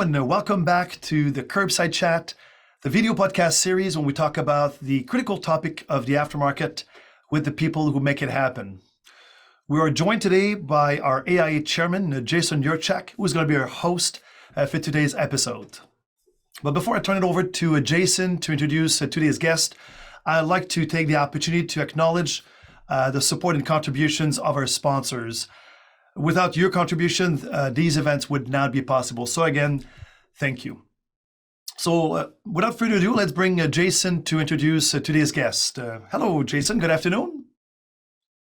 and welcome back to the Curbside Chat, the video podcast series when we talk about the critical topic of the aftermarket with the people who make it happen. We are joined today by our AIA Chairman, Jason Yurchak, who is going to be our host for today's episode. But before I turn it over to Jason to introduce today's guest, I'd like to take the opportunity to acknowledge the support and contributions of our sponsors. Without your contribution, these events would not be possible. So again, thank you. So without further ado, let's bring Jason to introduce today's guest. Hello, Jason. Good afternoon.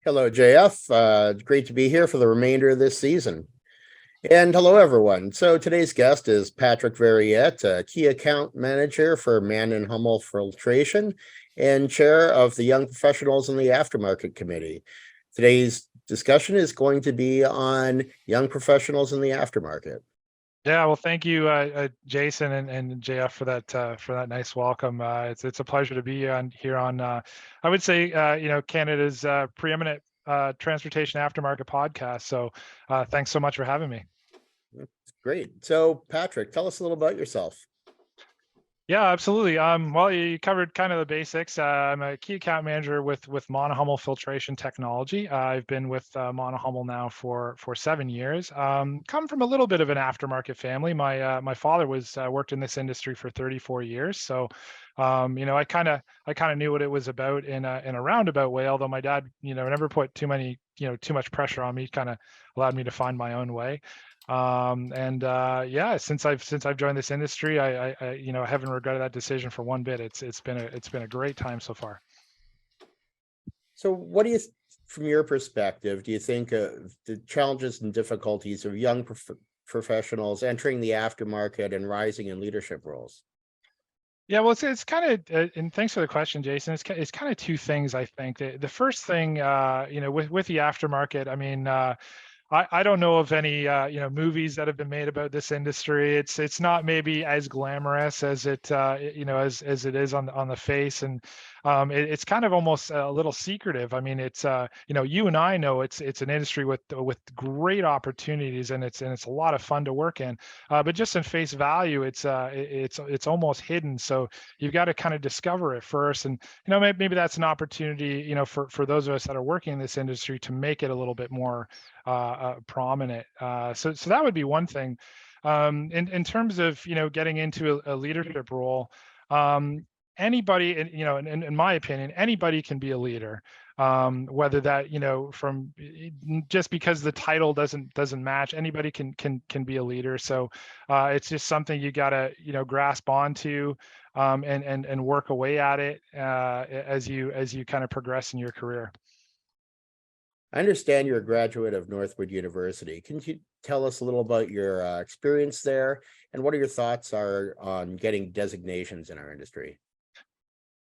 Hello, JF. Great to be here for the remainder of this season. And hello, everyone. So today's guest is Patrick Verriet, Key Account Manager for MANN HUMMEL Filtration and Chair of the Young Professionals in the Aftermarket Committee. Today's discussion is going to be on young professionals in the aftermarket. Yeah, well, thank you, Jason and JF for that nice welcome. It's a pleasure to be here on I would say Canada's preeminent transportation aftermarket podcast. So thanks so much for having me. Great. So Patrick, tell us a little about yourself. Yeah, absolutely. Well, you covered kind of the basics. I'm a key account manager with MANN HUMMEL Filtration Technology. I've been with MANN HUMMEL now for 7 years. Come from a little bit of an aftermarket family. My father worked in this industry for 34 years, so I kind of knew what it was about in a roundabout way. Although my dad, never put too much pressure on me. Kind of allowed me to find my own way. Since I've joined this industry, I haven't regretted that decision for one bit. It's been a great time so far. So what do you, from your perspective, do you think the challenges and difficulties of young professionals entering the aftermarket and rising in leadership roles? Yeah, well, it's kind of, and thanks for the question, Jason. It's kind of two things, I think. The first thing, with the aftermarket, I mean, I don't know of any movies that have been made about this industry. It's not maybe as glamorous as it as it is on the face, and it's kind of almost a little secretive. I mean, it's you and I know it's an industry with great opportunities, and it's a lot of fun to work in. But just in face value, it's almost hidden. So you've got to kind of discover it first, and maybe that's an opportunity for those of us that are working in this industry to make it a little bit more prominent. So that would be one thing. In terms of getting into a leadership role, anybody, in my opinion, anybody can be a leader. Whether that from just because the title doesn't match, anybody can be a leader. So it's just something you gotta grasp onto and work away at it as you kind of progress in your career. I understand you're a graduate of Northwood University. Can you tell us a little about your experience there, and what are your thoughts on getting designations in our industry?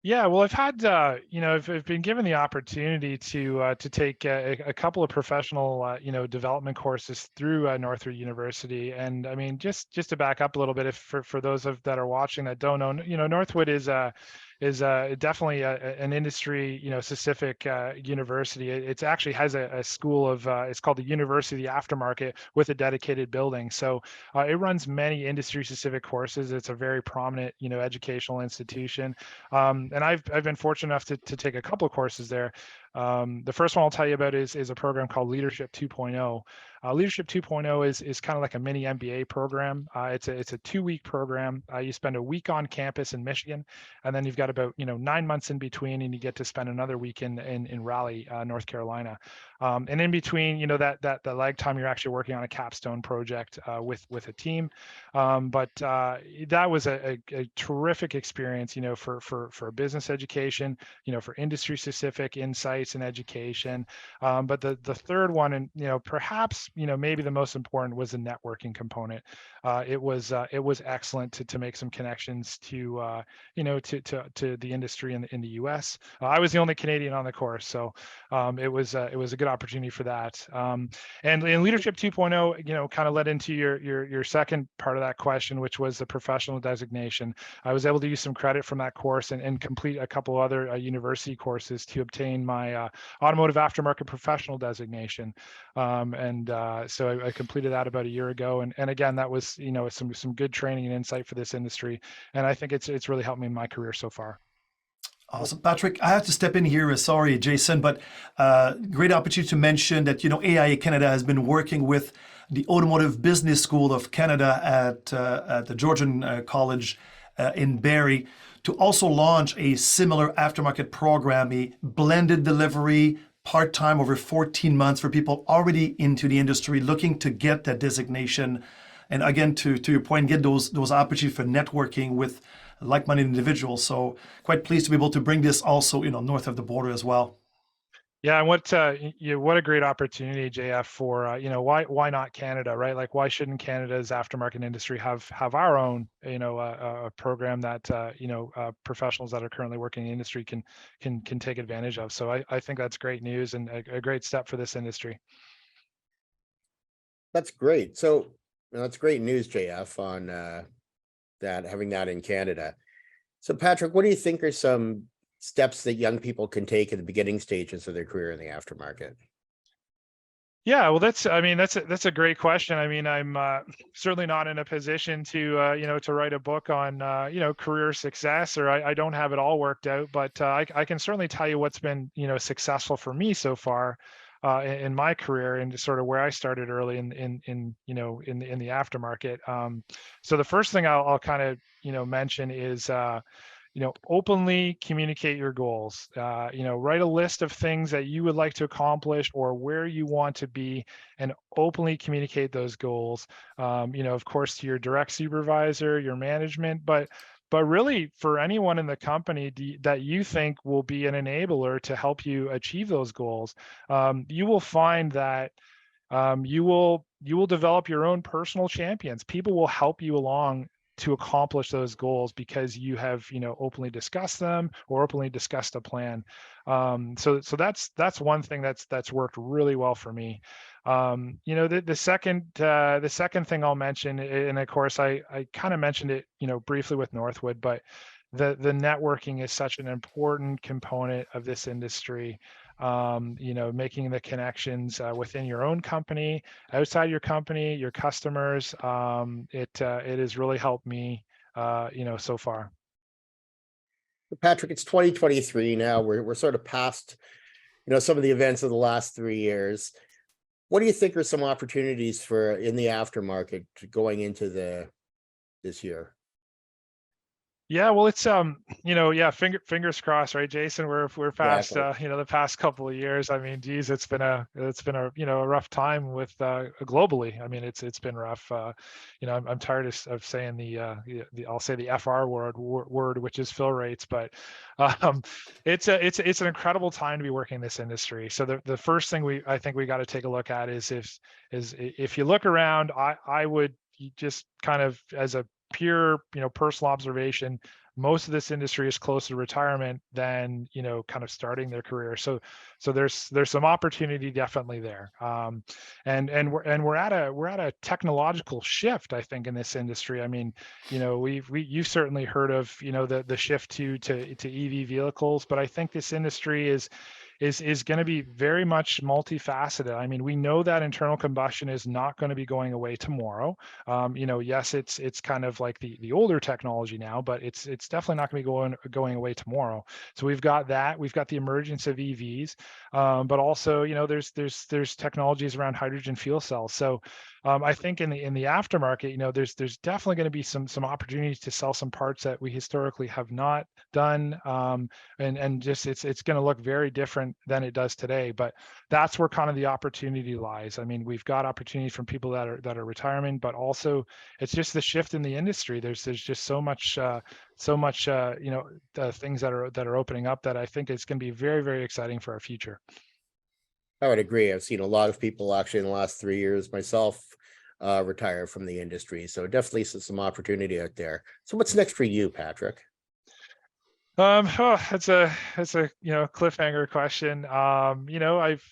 Yeah, well, I've had I've been given the opportunity to take a couple of professional development courses through Northwood University, and I mean just to back up a little bit, for those that are watching that don't know, Northwood is definitely an industry specific university. It actually has a school of it's called the University of the Aftermarket with a dedicated building. So it runs many industry specific courses. It's a very prominent educational institution, and I've been fortunate enough to take a couple of courses there. The first one I'll tell you about is a program called Leadership 2.0. Leadership 2.0 is kind of like a mini MBA program. It's a 2-week program. You spend a week on campus in Michigan, and then you've got about 9 months in between, and you get to spend another week in Raleigh, North Carolina. And in between, that lag time, you're actually working on a capstone project with a team. But that was a terrific experience, for business education, for industry specific insights and education. But the third one, and perhaps maybe the most important, was the networking component. It was excellent to make some connections to the industry in the U.S. I was the only Canadian on the course, so it was a good opportunity for that. And in Leadership 2.0, kind of led into your second part of that question, which was the professional designation. I was able to use some credit from that course and complete a couple other university courses to obtain my my automotive aftermarket professional designation. So I completed that about a year ago. And again, that was, some good training and insight for this industry. And I think it's really helped me in my career so far. Awesome. Patrick, I have to step in here. Sorry, Jason, but great opportunity to mention that, AIA Canada has been working with the Automotive Business School of Canada at the Georgian College in Barrie to also launch a similar aftermarket program, a blended delivery, part-time over 14 months for people already into the industry looking to get that designation. And again, to your point, get those opportunities for networking with like-minded individuals. So quite pleased to be able to bring this also, north of the border as well. Yeah, and what a great opportunity, JF, for why not Canada, right? Like, why shouldn't Canada's aftermarket industry have our own a program that professionals that are currently working in the industry can take advantage of. So I think that's great news and a great step for this industry. That's great. So that's great news, JF, on that, having that in Canada. So Patrick, what do you think are some steps that young people can take in the beginning stages of their career in the aftermarket? Yeah, well, that's a great question. I mean, I'm certainly not in a position to to write a book on career success, or I don't have it all worked out, but I can certainly tell you what's been successful for me so far in my career, and just sort of where I started early in the aftermarket. So the first thing I'll kind of mention is openly communicate your goals. Write a list of things that you would like to accomplish or where you want to be, and openly communicate those goals. Of course, to your direct supervisor, your management, but really for anyone in the company that you think will be an enabler to help you achieve those goals. You will find that you will develop your own personal champions. People will help you along to accomplish those goals because you have openly discussed them or openly discussed a plan. So that's one thing that's worked really well for me. The second thing I'll mention, and of course I kind of mentioned it briefly with Northwood, but the networking is such an important component of this industry. Making the connections within your own company, outside your company, your customers. It has really helped me, so far. Patrick, it's 2023 now. We're sort of past, some of the events of the last 3 years. What do you think are some opportunities for in the aftermarket going into this year? Yeah, well, it's fingers crossed, right, Jason? We're past Exactly. the past couple of years. I mean, geez, it's been a a rough time with globally. I mean, it's been rough. I'm tired of saying the I'll say the FR word, which is fill rates, but it's an incredible time to be working in this industry. So the first thing I think we got to take a look at is if you look around, I would just kind of, as a pure personal observation, most of this industry is closer to retirement than kind of starting their career. So there's some opportunity definitely there. And we're at a technological shift, I think, in this industry. I mean, you've certainly heard of the shift to EV vehicles, but I think this industry is going to be very much multifaceted. I mean, we know that internal combustion is not going to be going away tomorrow. Yes, it's kind of like the older technology now, but it's definitely not going to be going away tomorrow. So we've got that. We've got the emergence of EVs, but also there's technologies around hydrogen fuel cells. So I think in the aftermarket, there's definitely going to be some opportunities to sell some parts that we historically have not done, and just it's going to look very different than it does today. But that's where kind of the opportunity lies. I mean, we've got opportunities from people that are retiring, but also it's just the shift in the industry. There's just so much things that are opening up that I think it's going to be very, very exciting for our future. I would agree. I've seen a lot of people actually in the last 3 years myself retire from the industry. So definitely some opportunity out there. So what's next for you, Patrick? That's a cliffhanger question.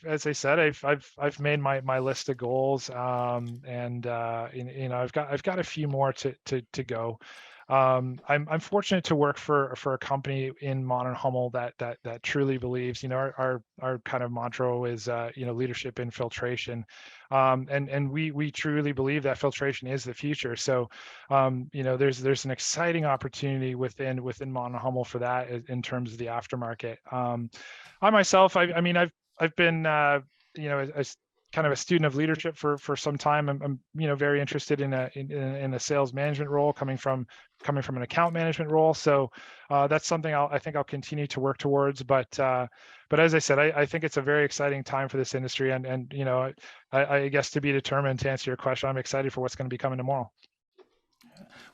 As I said, I've made my list of goals, and I've got a few more to go. I'm fortunate to work for a company in MANN HUMMEL that truly believes, our kind of mantra is, leadership in filtration. And we truly believe that filtration is the future. So, there's an exciting opportunity within MANN HUMMEL for that in terms of the aftermarket. I myself, I've been, as kind of a student of leadership for some time. I'm very interested in a sales management role, coming from an account management role. So that's something I think I'll continue to work towards. But as I said, I think it's a very exciting time for this industry, and I guess to be determined. To answer your question, I'm excited for what's going to be coming tomorrow.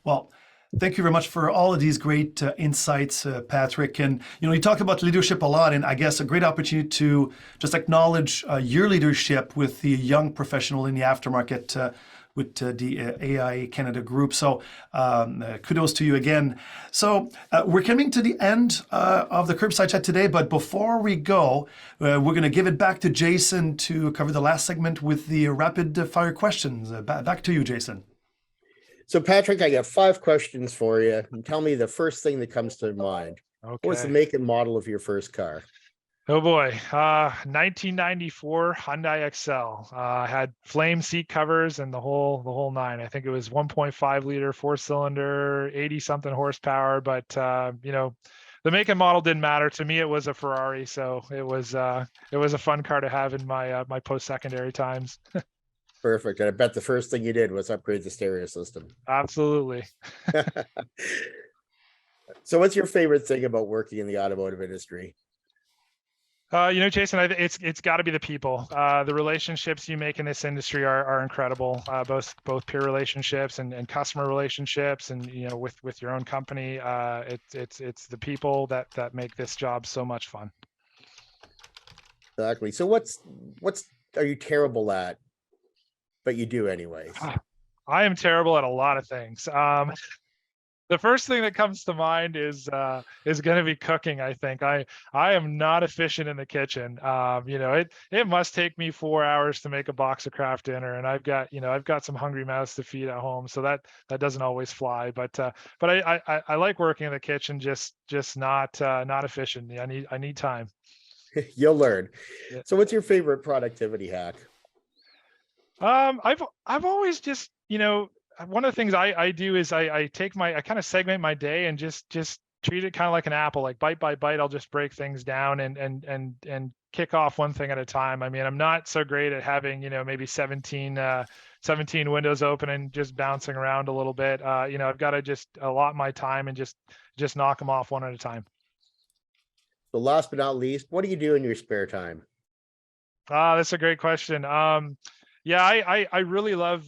Well, thank you very much for all of these great insights, Patrick. And you talk about leadership a lot, and I guess a great opportunity to just acknowledge your leadership with the young professional in the aftermarket with the AIA Canada group. So kudos to you again. So we're coming to the end of the Curbside Chat today, but before we go, we're going to give it back to Jason to cover the last segment with the rapid fire questions. Back to you, Jason. So Patrick, I got 5 questions for you, and tell me the first thing that comes to mind. Okay. What's the make and model of your first car? Oh boy, 1994 Hyundai Excel. Had flame seat covers and the whole nine. I think it was 1.5 liter 4-cylinder, 80 something horsepower. But the make and model didn't matter to me. It was a Ferrari, so it was a fun car to have in my my post-secondary times. Perfect. And I bet the first thing you did was upgrade the stereo system. Absolutely. So what's your favorite thing about working in the automotive industry? Jason, it's got to be the people. The relationships you make in this industry are incredible. Both peer relationships and customer relationships, and with your own company. It's the people that make this job so much fun. Exactly. So what's are you terrible at, but you do anyways? I am terrible at a lot of things. The first thing that comes to mind is going to be cooking. I think I am not efficient in the kitchen. It must take me 4 hours to make a box of Kraft dinner, and I've got some hungry mouths to feed at home, so that doesn't always fly. But I like working in the kitchen, just not efficient. I need time. You'll learn. Yeah. So what's your favorite productivity hack? I've always just, one of the things I do is I kind of segment my day and just treat it kind of like an apple, like bite by bite. I'll just break things down and kick off one thing at a time. I mean, I'm not so great at having, maybe 17 windows open and just bouncing around a little bit. I've got to just allot my time and just knock them off one at a time. So last but not least, what do you do in your spare time? That's a great question. Yeah, I really love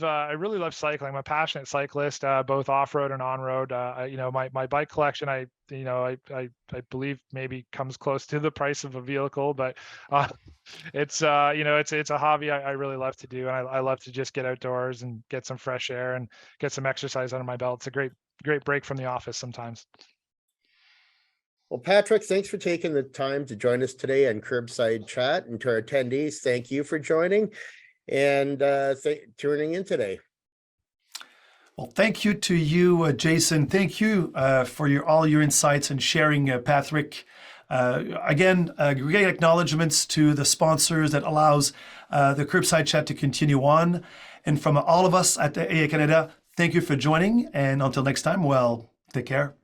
cycling. I'm a passionate cyclist, both off-road and on-road. My bike collection, I believe maybe comes close to the price of a vehicle, but it's a hobby I really love to do, and I love to just get outdoors and get some fresh air and get some exercise under my belt. It's a great break from the office sometimes. Well, Patrick, thanks for taking the time to join us today on Curbside Chat, and to our attendees, thank you for joining and tuning in today. Well, thank you to you, Jason. Thank you for all your insights and sharing, Patrick. Again, great acknowledgements to the sponsors that allows the Curbside Chat to continue on. And from all of us at the AIA Canada, thank you for joining. And until next time, well, take care.